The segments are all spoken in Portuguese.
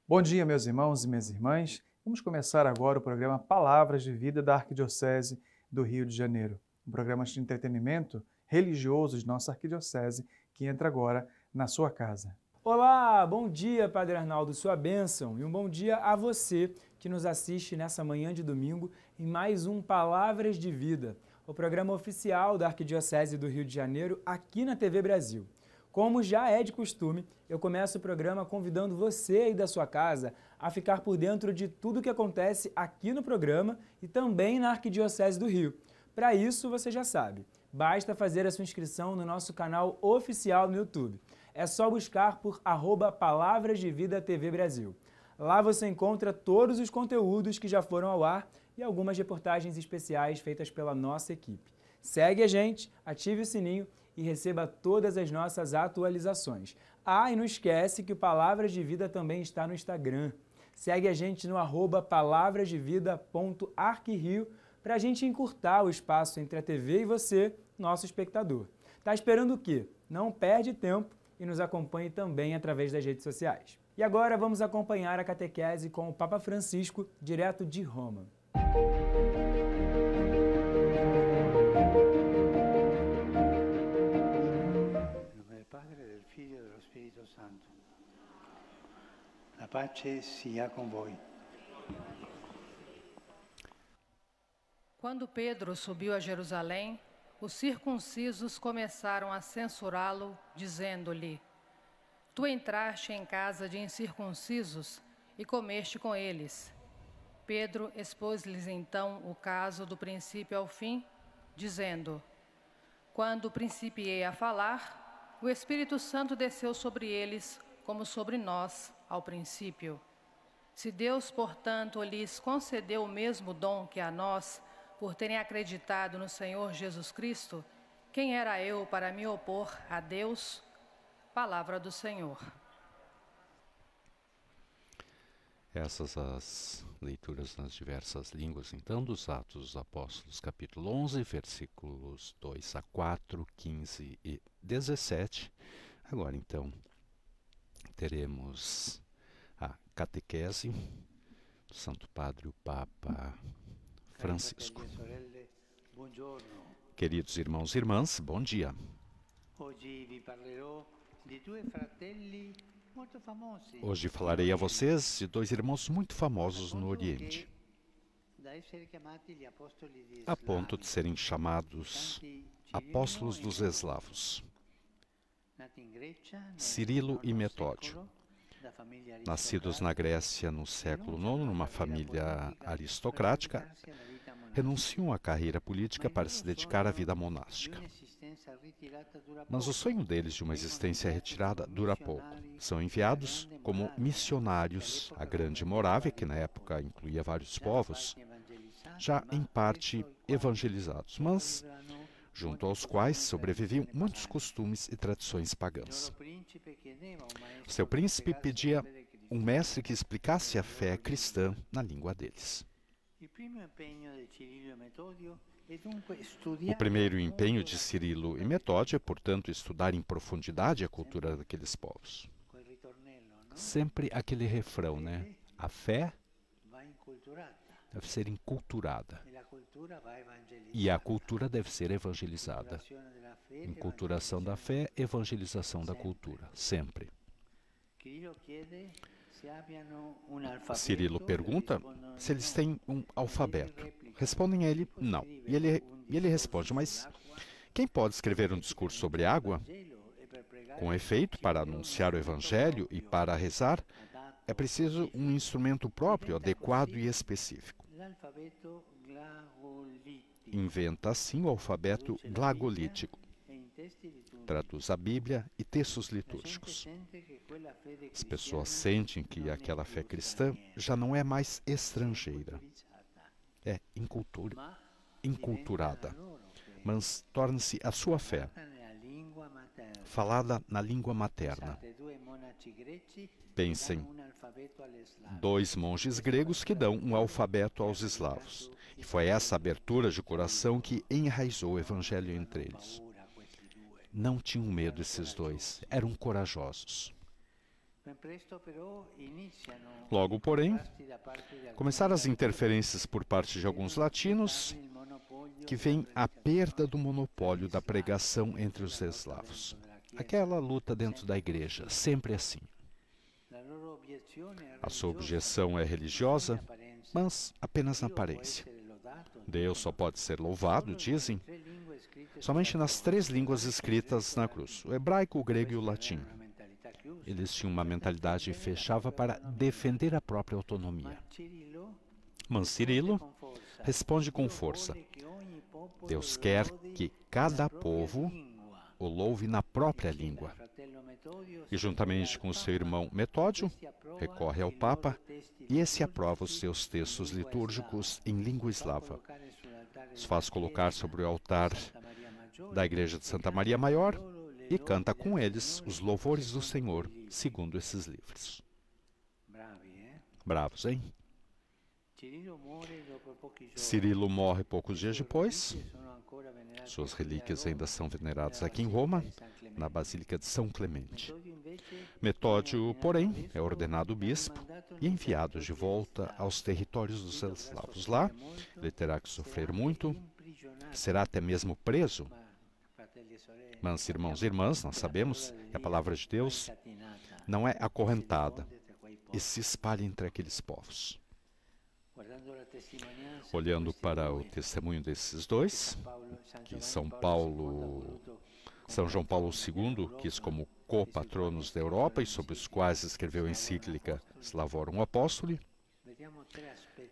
Bom dia, meus irmãos e minhas irmãs. Vamos começar agora o programa Palavras de Vida da Arquidiocese do Rio de Janeiro, um programa de entretenimento religioso de nossa arquidiocese que entra agora na sua casa. Olá, bom dia, Padre Arnaldo, sua bênção, e um bom dia a você que nos assiste nessa manhã de domingo em mais um Palavras de Vida, o programa oficial da Arquidiocese do Rio de Janeiro aqui na TV Brasil. Como já é de costume, eu começo o programa convidando você aí da sua casa a ficar por dentro de tudo o que acontece aqui no programa e também na Arquidiocese do Rio. Para isso, você já sabe, basta fazer a sua inscrição no nosso canal oficial no YouTube. É só buscar por @Palavras de Vida TV Brasil. Lá você encontra todos os conteúdos que já foram ao ar e algumas reportagens especiais feitas pela nossa equipe. Segue a gente, ative o sininho e receba todas as nossas atualizações. Ah, e não esquece que o Palavras de Vida também está no Instagram. Segue a gente no @palavrasdevida.arquirio para a gente encurtar o espaço entre a TV e você, nosso espectador. Tá esperando o quê? Não perde tempo e nos acompanhe também através das redes sociais. E agora vamos acompanhar a catequese com o Papa Francisco, direto de Roma. La pace sia con voi. Quando Pedro subiu a Jerusalém, os circuncisos começaram a censurá-lo, dizendo-lhe: Tu entraste em casa de incircuncisos e comeste com eles. Pedro expôs-lhes então o caso do princípio ao fim, dizendo: Quando principiei a falar, o Espírito Santo desceu sobre eles, como sobre nós, ao princípio. Se Deus, portanto, lhes concedeu o mesmo dom que a nós, por terem acreditado no Senhor Jesus Cristo, quem era eu para me opor a Deus? Palavra do Senhor. Essas as leituras nas diversas línguas, então, dos Atos dos Apóstolos, capítulo 11, versículos 2 a 4, 15 e 17. Agora, então, teremos a catequese do Santo Padre, o Papa Francisco. Queridos irmãos e irmãs, bom dia. Hoje falarei a vocês de dois irmãos muito famosos no Oriente, a ponto de serem chamados apóstolos dos eslavos. Cirilo e Metódio, nascidos na Grécia no século IX, numa família aristocrática, renunciam à carreira política para se dedicar à vida monástica. Mas o sonho deles de uma existência retirada dura pouco. São enviados como missionários à Grande Morávia, que na época incluía vários povos, já em parte evangelizados, mas junto aos quais sobreviviam muitos costumes e tradições pagãs. Seu príncipe pedia um mestre que explicasse a fé cristã na língua deles. O primeiro empenho de Cirilo e Metódio é, portanto, estudar em profundidade a cultura daqueles povos. Sempre aquele refrão, né? A fé deve ser enculturada. E a cultura deve ser evangelizada. Enculturação da fé, evangelização da cultura. Sempre. Cirilo pergunta se eles têm um alfabeto. Respondem a ele, não. E ele responde, mas quem pode escrever um discurso sobre água? Com efeito, para anunciar o evangelho e para rezar, é preciso um instrumento próprio, adequado e específico. Inventa assim o alfabeto glagolítico. Traduz a Bíblia e textos litúrgicos. As pessoas sentem que aquela fé cristã já não é mais estrangeira. É enculturada, mas torna-se a sua fé, falada na língua materna. Pensem, dois monges gregos que dão um alfabeto aos eslavos. E foi essa abertura de coração que enraizou o evangelho entre eles. Não tinham medo esses dois, eram corajosos. Logo, porém, começaram as interferências por parte de alguns latinos, que veem a perda do monopólio da pregação entre os eslavos. Aquela luta dentro da igreja, sempre assim. A sua objeção é religiosa, mas apenas na aparência. Deus só pode ser louvado, dizem, somente nas 3 línguas escritas na cruz, o hebraico, o grego e o latim. Eles tinham uma mentalidade fechada para defender a própria autonomia. Mas Cirilo responde com força. Deus quer que cada povo o louve na própria língua. E juntamente com seu irmão Metódio, recorre ao Papa e esse aprova os seus textos litúrgicos em língua eslava. Os faz colocar sobre o altar da igreja de Santa Maria Maior e canta com eles os louvores do Senhor, segundo esses livros. Bravos, hein? Cirilo morre poucos dias depois. Suas relíquias ainda são veneradas aqui em Roma, na Basílica de São Clemente. Metódio, porém, é ordenado bispo e enviado de volta aos territórios dos eslavos. Lá, ele terá que sofrer muito, será até mesmo preso. Mas, irmãos e irmãs, nós sabemos que a palavra de Deus não é acorrentada e se espalha entre aqueles povos. Olhando para o testemunho desses dois, que São João Paulo II quis como co-patronos da Europa e sobre os quais escreveu a encíclica Slavorum Apostoli,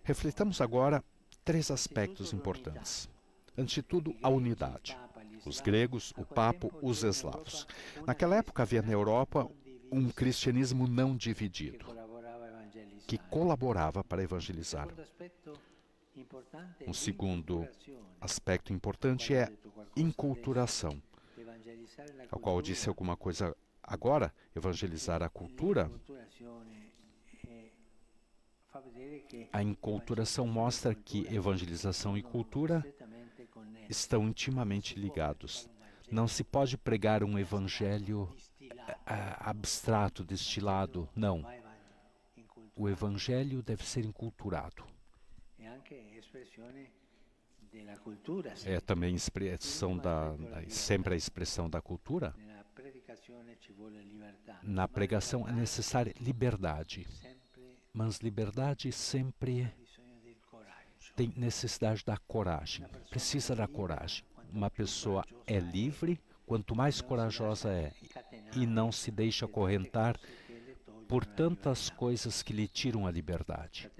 refletamos agora 3 aspectos importantes. Antes de tudo, a unidade. Os gregos, o Papa, os eslavos. Naquela época havia na Europa um cristianismo não dividido, que colaborava para evangelizar. Um segundo aspecto importante é inculturação, ao qual eu disse alguma coisa agora. Evangelizar a cultura. A inculturação mostra que evangelização e cultura estão intimamente ligados. Não se pode pregar um evangelho abstrato, destilado, não. O evangelho deve ser enculturado. É também expressão sempre a expressão da cultura. Na pregação é necessária liberdade, mas liberdade sempre tem necessidade da coragem, precisa da coragem. Uma pessoa é livre quanto mais corajosa é e não se deixa acorrentar por tantas coisas que lhe tiram a liberdade.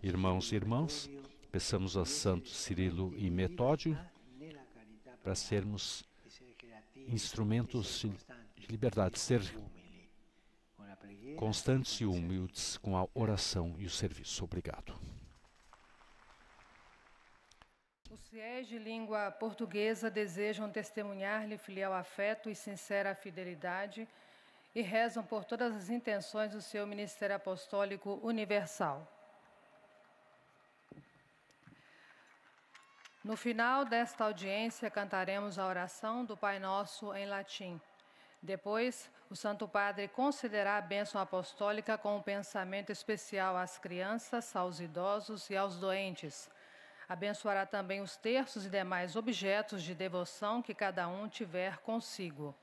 Irmãos e irmãs, peçamos a Santo Cirilo e Metódio para sermos instrumentos de liberdade, ser constantes e humildes com a oração e o serviço. Obrigado. Os fiéis de língua portuguesa desejam testemunhar-lhe filial afeto e sincera fidelidade e rezam por todas as intenções do seu ministério apostólico universal. No final desta audiência, cantaremos a oração do Pai Nosso em latim. Depois, o Santo Padre concederá a bênção apostólica com um pensamento especial às crianças, aos idosos e aos doentes. Abençoará também os terços e demais objetos de devoção que cada um tiver consigo.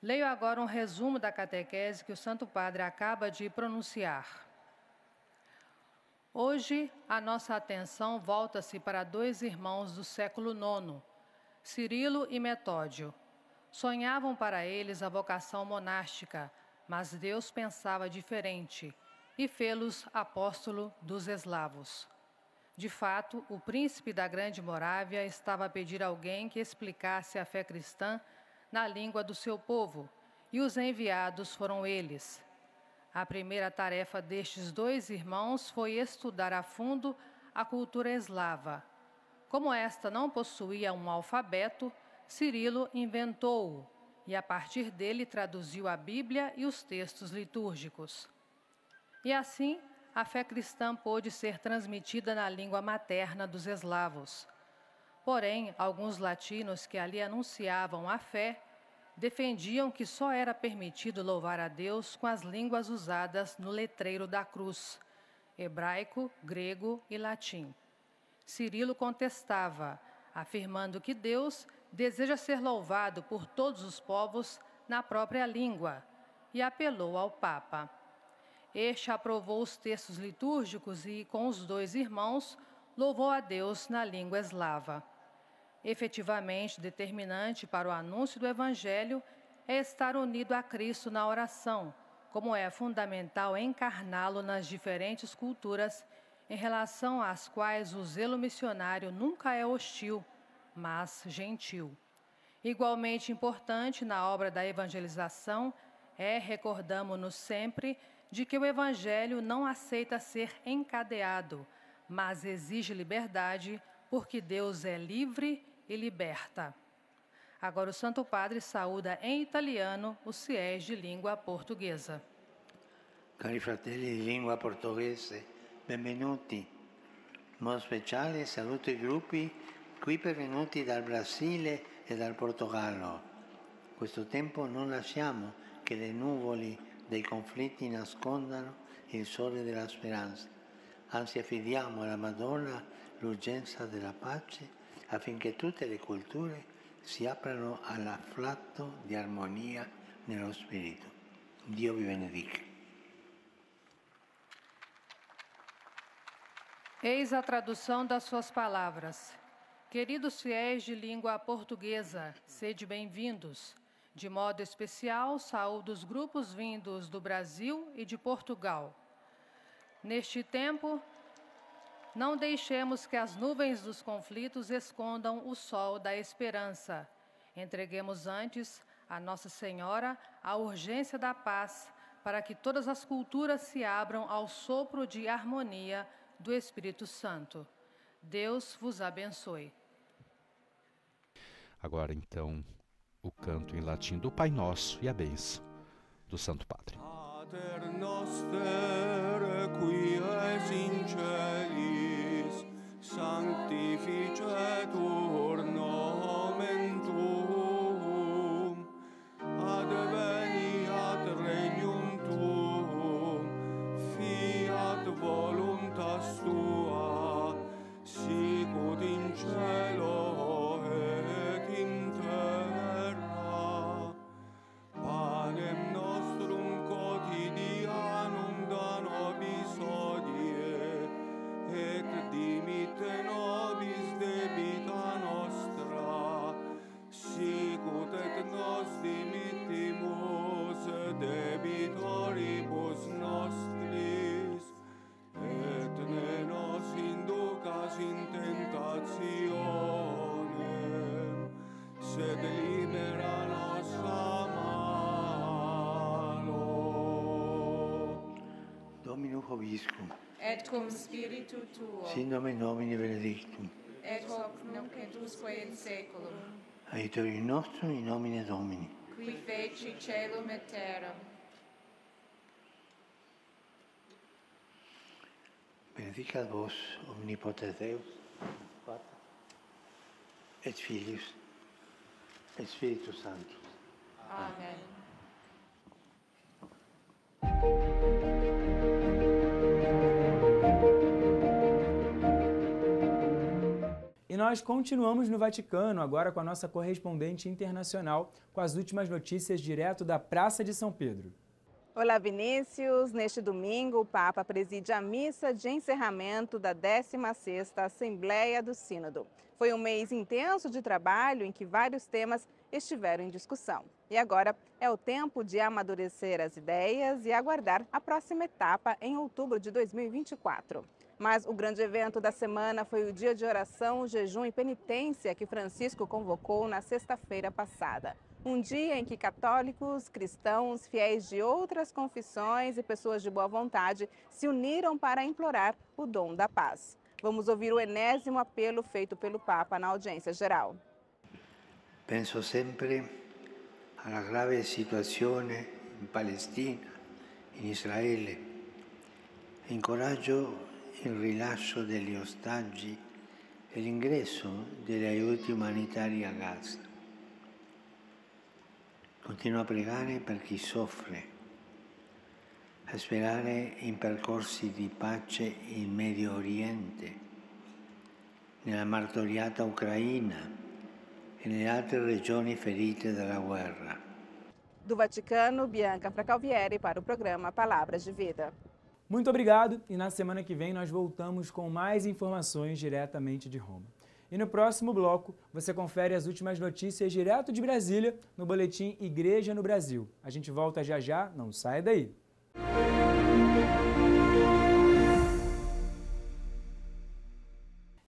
Leio agora um resumo da catequese que o Santo Padre acaba de pronunciar. Hoje, a nossa atenção volta-se para 2 irmãos do século IX, Cirilo e Metódio. Sonhavam para eles a vocação monástica, mas Deus pensava diferente e fê-los apóstolo dos eslavos. De fato, o príncipe da Grande Morávia estava a pedir a alguém que explicasse a fé cristã na língua do seu povo, e os enviados foram eles. A primeira tarefa destes 2 irmãos foi estudar a fundo a cultura eslava. Como esta não possuía um alfabeto, Cirilo inventou-o e, a partir dele, traduziu a Bíblia e os textos litúrgicos. E assim, a fé cristã pôde ser transmitida na língua materna dos eslavos. Porém, alguns latinos que ali anunciavam a fé defendiam que só era permitido louvar a Deus com as línguas usadas no letreiro da cruz, hebraico, grego e latim. Cirilo contestava, afirmando que Deus deseja ser louvado por todos os povos na própria língua, e apelou ao Papa. Este aprovou os textos litúrgicos e, com os dois irmãos, louvou a Deus na língua eslava. Efetivamente determinante para o anúncio do Evangelho é estar unido a Cristo na oração, como é fundamental encarná-lo nas diferentes culturas, em relação às quais o zelo missionário nunca é hostil, mas gentil. Igualmente importante na obra da evangelização é, recordamo-nos sempre, de que o Evangelho não aceita ser encadeado, mas exige liberdade, porque Deus é livre e liberta. Agora o Santo Padre saúda em italiano os fiéis de língua portuguesa. Cari fratelli di lingua portoghese, benvenuti. In modo speciale saluto i gruppi qui pervenuti dal Brasile e dal Portogallo. Questo tempo non lasciamo che le nuvole dei conflitti nascondano il sole della speranza. Anzi, affidiamo alla Madonna l'urgenza della pace affinché tutte le culture si aprano all'afflato di armonia nello spirito. Dio vi benedica. Eis a tradução das suas palavras. Queridos fiéis de língua portuguesa, sede bem-vindos. De modo especial, saúdo os grupos vindos do Brasil e de Portugal. Neste tempo, não deixemos que as nuvens dos conflitos escondam o sol da esperança. Entreguemos antes a Nossa Senhora a urgência da paz, para que todas as culturas se abram ao sopro de harmonia do Espírito Santo. Deus vos abençoe. Agora, então, o canto em latim do Pai Nosso e a bênção do Santo Padre. Pater noster, qui es in celis, sanctificetur nomen tuum, adveniat regnum tuum, fiat voluntas tua, sicut in cielo et in terra. Panem nostrum quotidianum da nobis hodie, et dimitte nobis debita nostra, sicut et nos dimittimus debitoribus nostris, et ne nos inducas in tentationem, sed libera nos a malo. Domino Hoviscum, Et cum spiritu tuo, sin nomen Domini benedictum, et hoc nunc et usque in saeculum, aiutorium nostrum in nomine Domini. qui feci caelum et terram. Benedicat vos omnipotens Deus, Pater, et Filius, et Spiritus Sanctus. Amen. E nós continuamos no Vaticano, agora com a nossa correspondente internacional, com as últimas notícias direto da Praça de São Pedro. Olá, Vinícius. Neste domingo, o Papa preside a missa de encerramento da 16ª Assembleia do Sínodo. Foi um mês intenso de trabalho em que vários temas estiveram em discussão. E agora é o tempo de amadurecer as ideias e aguardar a próxima etapa em outubro de 2024. Mas o grande evento da semana foi o dia de oração, jejum e penitência que Francisco convocou na sexta-feira passada. Um dia em que católicos, cristãos, fiéis de outras confissões e pessoas de boa vontade se uniram para implorar o dom da paz. Vamos ouvir o enésimo apelo feito pelo Papa na audiência geral. Penso sempre alla grave situazione in Palestina, in Israele, e incoraggio il rilascio degli ostaggi e l'ingresso degli aiuti umanitari a Gaza. Continuo a pregare per chi soffre, a sperare in percorsi di pace in Medio Oriente, nella martoriata Ucraina e nelle altre regioni ferite dalla guerra. Do Vaticano, Bianca Fracalvieri para o programa Palavras de Vida. Muito obrigado e na semana que vem nós voltamos com mais informações diretamente de Roma. E no próximo bloco você confere as últimas notícias direto de Brasília no boletim Igreja no Brasil. A gente volta já já, não sai daí!